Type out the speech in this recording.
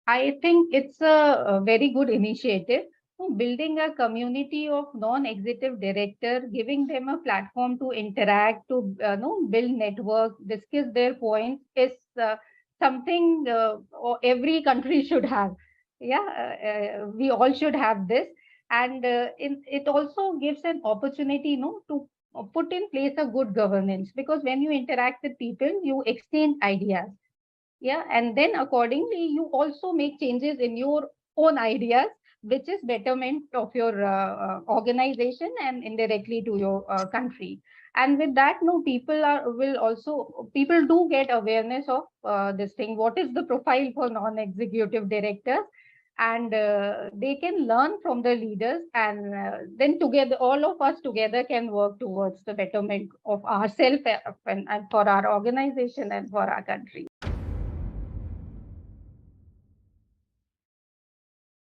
I think it's a very good initiative. Building a community of non-executive director, giving them a platform to interact, to build network, discuss their points is something every country should have. Yeah, we all should have this, and it also gives an opportunity, to put in place a good governance, because when you interact with people, you exchange ideas. Yeah, and then accordingly you also make changes in your own ideas, which is betterment of your organization and indirectly to your country. And with that, no, people do get awareness of this thing, what is the profile for non-executive directors, and they can learn from the leaders, and then together, all of us together can work towards the betterment of ourselves, and for our organization and for our country.